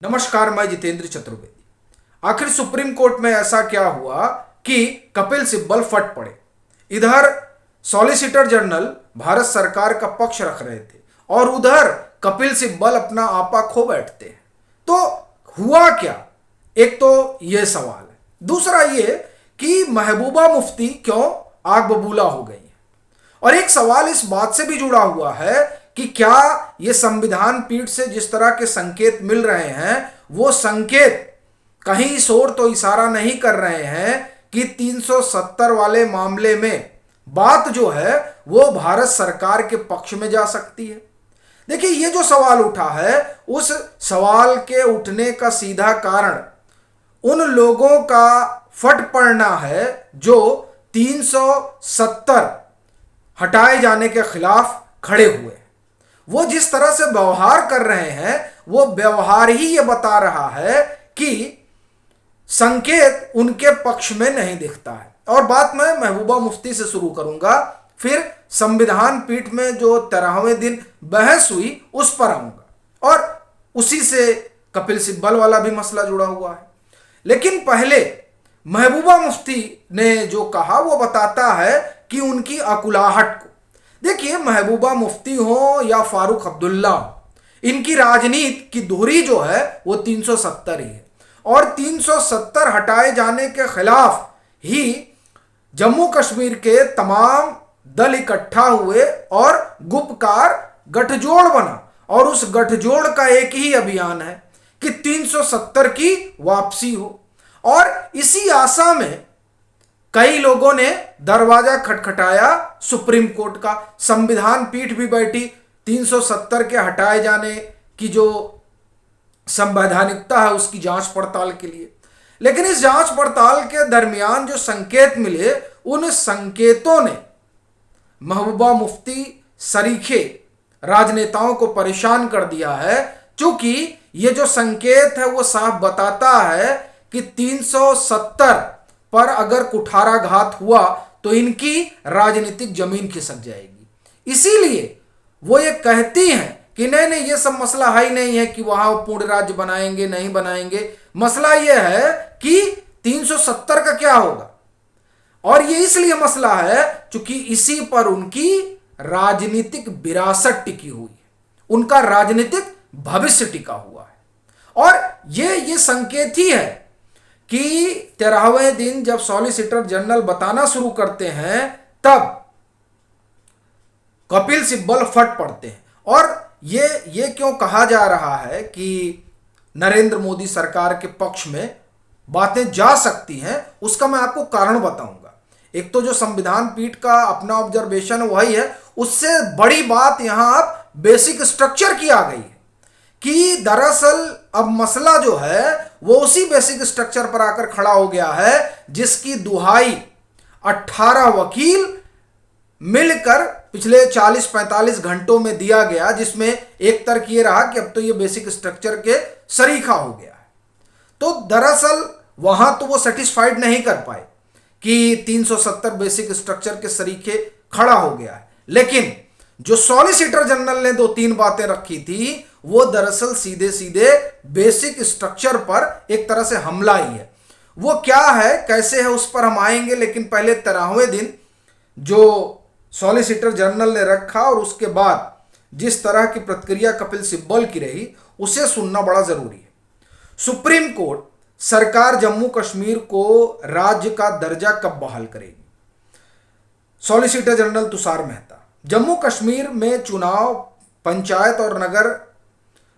नमस्कार, मैं जितेंद्र चतुर्वेदी। आखिर सुप्रीम कोर्ट में ऐसा क्या हुआ कि कपिल सिब्बल फट पड़े। इधर सॉलिसिटर जनरल भारत सरकार का पक्ष रख रहे थे और उधर कपिल सिब्बल अपना आपा खो बैठते हैं। तो हुआ क्या, एक तो यह सवाल है। दूसरा ये कि महबूबा मुफ्ती क्यों आग बबूला हो गई है। और एक सवाल इस बात से भी जुड़ा हुआ है कि क्या ये संविधान पीठ से जिस तरह के संकेत मिल रहे हैं वो संकेत कहीं इस ओर तो इशारा नहीं कर रहे हैं कि 370 वाले मामले में बात जो है वो भारत सरकार के पक्ष में जा सकती है। देखिए, ये जो सवाल उठा है उस सवाल के उठने का सीधा कारण उन लोगों का फट पड़ना है जो 370 हटाए जाने के खिलाफ खड़े हुए। वो जिस तरह से व्यवहार कर रहे हैं वो व्यवहार ही ये बता रहा है कि संकेत उनके पक्ष में नहीं दिखता है। और बात मैं महबूबा मुफ्ती से शुरू करूंगा, फिर संविधान पीठ में जो 13वें दिन बहस हुई उस पर आऊंगा और उसी से कपिल सिब्बल वाला भी मसला जुड़ा हुआ है। लेकिन पहले महबूबा मुफ्ती ने जो कहा वो बताता है कि उनकी अकुलाहट को देखिए। महबूबा मुफ्ती हो या फारूक अब्दुल्ला हो, इनकी राजनीति की धुरी जो है वो 370 ही है और 370 हटाए जाने के खिलाफ ही जम्मू कश्मीर के तमाम दल इकट्ठा हुए और गुपकार गठजोड़ बना और उस गठजोड़ का एक ही अभियान है कि 370 की वापसी हो। और इसी आशा में कई लोगों ने दरवाजा खटखटाया सुप्रीम कोर्ट का। संविधान पीठ भी बैठी 370 के हटाए जाने की जो संवैधानिकता है उसकी जांच पड़ताल के लिए। लेकिन इस जांच पड़ताल के दरमियान जो संकेत मिले उन संकेतों ने महबूबा मुफ्ती सरीखे राजनेताओं को परेशान कर दिया है, क्योंकि ये जो संकेत है वो साफ बताता है कि 370 पर अगर कुठाराघात हुआ तो इनकी राजनीतिक जमीन खिसक जाएगी। इसीलिए वो ये कहती हैं कि नहीं नहीं, ये सब मसला है ही नहीं है कि वहां पूर्ण राज्य बनाएंगे नहीं बनाएंगे। मसला ये है कि 370 का क्या होगा। और ये इसलिए मसला है क्योंकि इसी पर उनकी राजनीतिक विरासत टिकी हुई है, उनका राजनीतिक भविष्य टिका हुआ है। और ये संकेत ही है कि 13वें दिन जब सॉलिसिटर जनरल बताना शुरू करते हैं तब कपिल सिब्बल फट पड़ते हैं। और ये क्यों कहा जा रहा है कि नरेंद्र मोदी सरकार के पक्ष में बातें जा सकती हैं, उसका मैं आपको कारण बताऊंगा। एक तो जो संविधान पीठ का अपना ऑब्जर्वेशन वही है, उससे बड़ी बात यहां आप बेसिक स्ट्रक्चर की आ गई है कि दरअसल अब मसला जो है वो उसी बेसिक स्ट्रक्चर पर आकर खड़ा हो गया है जिसकी दुहाई 18 वकील मिलकर पिछले 40-45 घंटों में दिया गया, जिसमें एक तर्क ये रहा कि अब तो ये बेसिक स्ट्रक्चर के सरीखा हो गया है। तो दरअसल वहां तो वो सेटिस्फाइड नहीं कर पाए कि 370 बेसिक स्ट्रक्चर के सरीखे खड़ा हो गया है। लेकिन जो सॉलिसिटर जनरल ने 2-3 बातें रखी थी वो दरअसल सीधे सीधे बेसिक स्ट्रक्चर पर एक तरह से हमला ही है। वो क्या है, कैसे है, उस पर हम आएंगे। लेकिन पहले 13वें दिन जो सॉलिसिटर जनरल ने रखा और उसके बाद जिस तरह की प्रतिक्रिया कपिल सिब्बल की रही उसे सुनना बड़ा जरूरी है। सुप्रीम कोर्ट सरकार जम्मू कश्मीर को राज्य का दर्जा कब बहाल करेगी? सॉलिसिटर जनरल तुषार मेहता, जम्मू कश्मीर में चुनाव पंचायत और नगर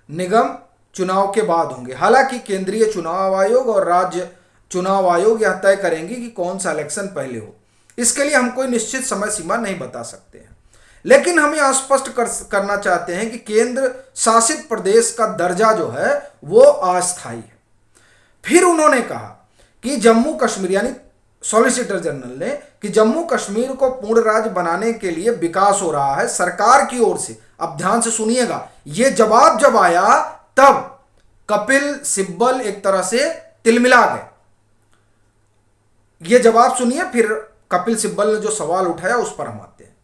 निगम चुनाव के बाद होंगे। हालांकि केंद्रीय चुनाव आयोग और राज्य चुनाव आयोग यह तय करेंगे कि कौन सा इलेक्शन पहले हो। इसके लिए हम कोई निश्चित समय सीमा नहीं बता सकते हैं, लेकिन हम यह स्पष्ट करना चाहते हैं कि केंद्र शासित प्रदेश का दर्जा जो है वो अस्थायी है। फिर उन्होंने कहा कि जम्मू कश्मीर, यानी सॉलिसिटर जनरल ने, कि जम्मू कश्मीर को पूर्ण राज्य बनाने के लिए विकास हो रहा है सरकार की ओर से। अब ध्यान से सुनिएगा, यह जवाब जब आया तब कपिल सिब्बल एक तरह से तिलमिला गए। यह जवाब सुनिए, फिर कपिल सिब्बल ने जो सवाल उठाया उस पर हम आते हैं।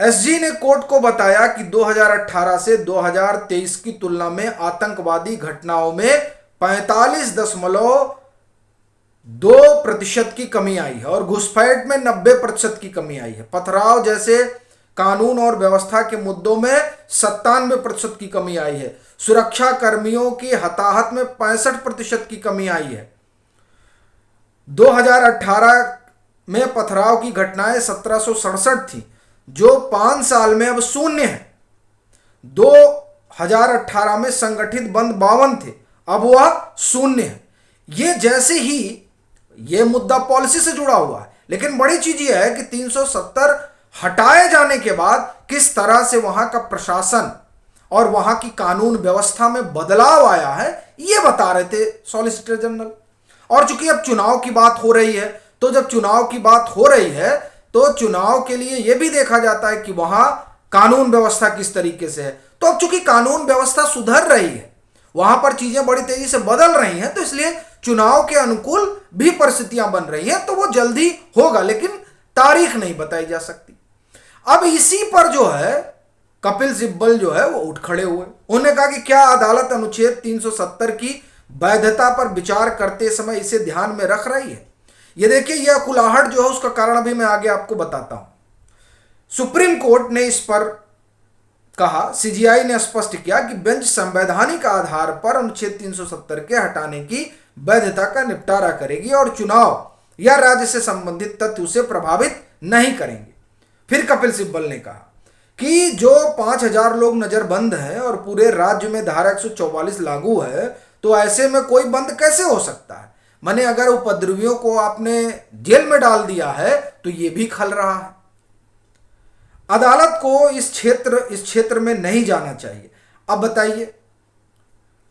एसजी ने कोर्ट को बताया कि 2018 से 2023 की तुलना में आतंकवादी घटनाओं में 45.2% की कमी आई है और घुसपैठ में 90% की कमी आई है। पथराव जैसे कानून और व्यवस्था के मुद्दों में 97% की कमी आई है। सुरक्षा कर्मियों की हताहत में 65% की कमी आई है। 2018 में पथराव की घटनाएं 1767 थी, जो 5 साल में अब शून्य है। 2018 में संगठित बंद 52 थे, अब वह शून्य है। ये जैसे ही ये मुद्दा पॉलिसी से जुड़ा हुआ है, लेकिन बड़ी चीज यह है कि 370 हटाए जाने के बाद किस तरह से वहां का प्रशासन और वहां की कानून व्यवस्था में बदलाव आया है, ये बता रहे थे सॉलिसिटर जनरल। और चूंकि अब चुनाव की बात हो रही है, तो जब चुनाव की बात हो रही है तो चुनाव के लिए यह भी देखा जाता है कि वहां कानून व्यवस्था किस तरीके से है। तो अब चूंकि कानून व्यवस्था सुधर रही है, वहां पर चीजें बड़ी तेजी से बदल रही हैं, तो इसलिए चुनाव के अनुकूल भी परिस्थितियां बन रही हैं। तो वो जल्दी होगा, लेकिन तारीख नहीं बताई जा सकती। अब इसी पर जो है कपिल सिब्बल जो है वो उठ खड़े हुए। उन्होंने कहा कि क्या अदालत अनुच्छेद 370 की वैधता पर विचार करते समय इसे ध्यान में रख रही है। ये देखिए, यह कुलाहट जो है उसका कारण अभी मैं आगे आपको बताता हूं। सुप्रीम कोर्ट ने इस पर कहा, सीजीआई ने स्पष्ट किया कि बेंच संवैधानिक आधार पर अनुच्छेद 370 के हटाने की वैधता का निपटारा करेगी और चुनाव या राज्य से संबंधित तथ्य उसे प्रभावित नहीं करेंगे। फिर कपिल सिब्बल ने कहा कि जो 5000 लोग नजरबंद हैं और पूरे राज्य में धारा 144 लागू है, तो ऐसे में कोई बंद कैसे हो सकता है। माने अगर उपद्रवियों को आपने जेल में डाल दिया है तो ये भी खल रहा है। अदालत को इस क्षेत्र में नहीं जाना चाहिए। अब बताइए,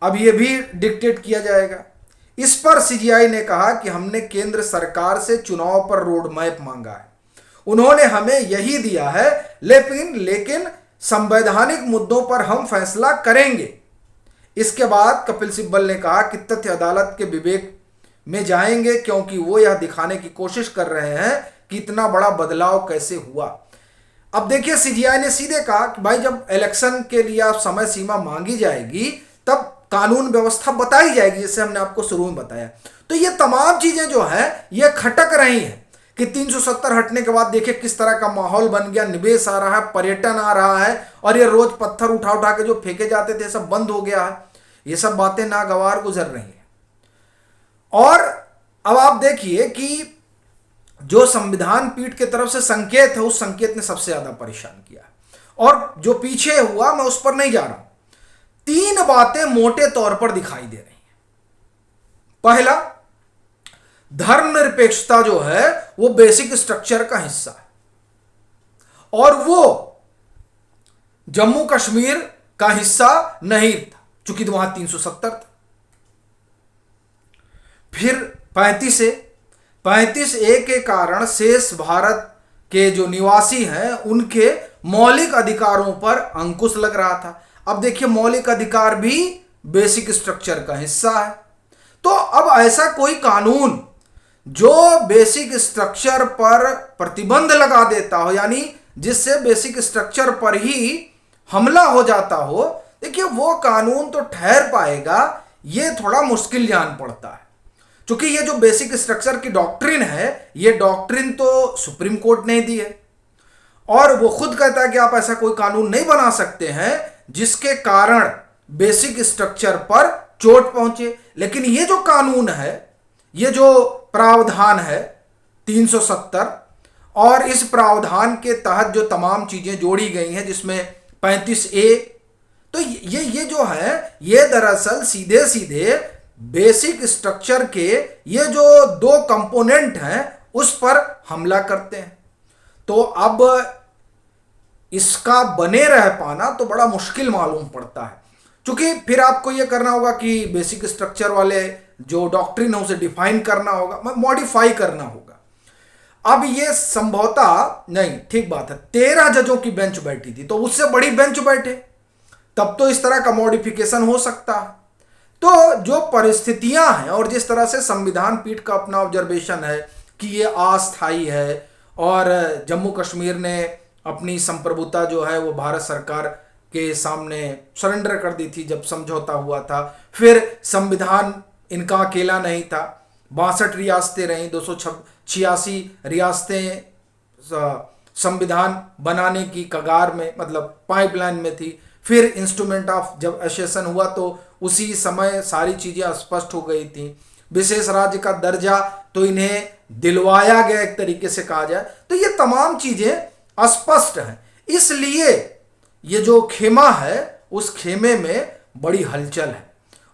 अब ये भी डिक्टेट किया जाएगा। इस पर सीजीआई ने कहा कि हमने केंद्र सरकार से चुनाव पर रोड मैप मांगा है, उन्होंने हमें यही दिया है, लेकिन संवैधानिक मुद्दों पर हम फैसला करेंगे। इसके बाद कपिल सिब्बल ने कहा कि तथ्य अदालत के विवेक में जाएंगे, क्योंकि वो यह दिखाने की कोशिश कर रहे हैं कि इतना बड़ा बदलाव कैसे हुआ। अब देखिए, सीजीआई ने सीधे कहा कि भाई जब इलेक्शन के लिए आप समय सीमा मांगी जाएगी तब कानून व्यवस्था बताई जाएगी, जैसे हमने आपको शुरू में बताया। तो ये तमाम चीजें जो है ये खटक रही हैं कि 370 हटने के बाद देखिए किस तरह का माहौल बन गया, निवेश आ रहा है, पर्यटन आ रहा है, और ये रोज पत्थर उठा उठा के जो फेंके जाते थे सब बंद हो गया है। ये सब बातें नागवार गुजर रही हैं। और अब आप देखिए कि जो संविधान पीठ की तरफ से संकेत है, उस संकेत ने सबसे ज्यादा परेशान किया। और जो पीछे हुआ मैं उस पर नहीं जा रहा हूं। 3 बातें मोटे तौर पर दिखाई दे रही हैं। पहला, धर्मनिरपेक्षता जो है वो बेसिक स्ट्रक्चर का हिस्सा है, और वो जम्मू कश्मीर का हिस्सा नहीं था, चूंकि वहां 370 था। फिर 35A के कारण शेष भारत के जो निवासी हैं उनके मौलिक अधिकारों पर अंकुश लग रहा था। अब देखिए, मौलिक अधिकार भी बेसिक स्ट्रक्चर का हिस्सा है। तो अब ऐसा कोई कानून जो बेसिक स्ट्रक्चर पर प्रतिबंध लगा देता हो, यानी जिससे बेसिक स्ट्रक्चर पर ही हमला हो जाता हो, देखिए वो कानून तो ठहर पाएगा, ये थोड़ा मुश्किल जान पड़ता है। क्योंकि ये जो बेसिक स्ट्रक्चर की डॉक्ट्रिन है, ये डॉक्ट्रिन तो सुप्रीम कोर्ट ने दी है, और वो खुद कहता है कि आप ऐसा कोई कानून नहीं बना सकते हैं जिसके कारण बेसिक स्ट्रक्चर पर चोट पहुंचे। लेकिन ये जो कानून है, ये जो प्रावधान है 370, और इस प्रावधान के तहत जो तमाम चीजें जोड़ी गई हैं, जिसमें 35A, तो ये जो है ये दरअसल सीधे सीधे बेसिक स्ट्रक्चर के ये जो 2 कंपोनेंट हैं उस पर हमला करते हैं। तो अब इसका बने रह पाना तो बड़ा मुश्किल मालूम पड़ता है, क्योंकि फिर आपको ये करना होगा कि बेसिक स्ट्रक्चर वाले जो डॉक्ट्रिन है उसे डिफाइन करना होगा, मॉडिफाई करना होगा। अब ये संभवतः नहीं, ठीक बात है, 13 जजों की बेंच बैठी थी, तो उससे बड़ी बेंच बैठे तब तो इस तरह का मॉडिफिकेशन हो सकता है। तो जो परिस्थितियां हैं और जिस तरह से संविधान पीठ का अपना ऑब्जर्वेशन है कि ये अस्थायी है और जम्मू कश्मीर ने अपनी संप्रभुता जो है वो भारत सरकार के सामने सरेंडर कर दी थी जब समझौता हुआ था। फिर संविधान इनका अकेला नहीं था, 62 रियासतें रहीं, 286 रियासतें संविधान बनाने की कगार में, मतलब पाइपलाइन में थी। फिर इंस्ट्रूमेंट ऑफ जब एसेशन हुआ तो उसी समय सारी चीज़ें स्पष्ट हो गई थी। विशेष राज्य का दर्जा तो इन्हें दिलवाया गया एक तरीके से कहा जाए, तो ये तमाम चीज़ें स्पष्ट हैं। इसलिए ये जो खेमा है उस खेमे में बड़ी हलचल है,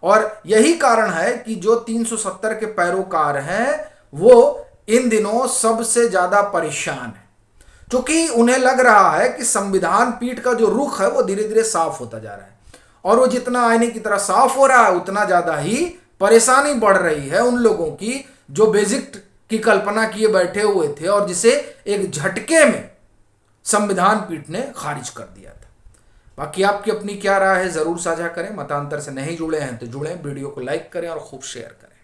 और यही कारण है कि जो 370 के पैरोकार हैं वो इन दिनों सबसे ज़्यादा परेशान है, क्योंकि उन्हें लग रहा है कि संविधान पीठ का जो रुख है वो धीरे धीरे साफ होता जा रहा है, और वो जितना आईने की तरह साफ हो रहा है उतना ज़्यादा ही परेशानी बढ़ रही है उन लोगों की जो बेसिक की कल्पना किए बैठे हुए थे और जिसे एक झटके में संविधान पीठ ने खारिज कर दिया था। बाकी आपकी अपनी क्या राय है ज़रूर साझा करें। मतांतर से नहीं जुड़े हैं तो जुड़ें, वीडियो को लाइक करें और खूब शेयर करें।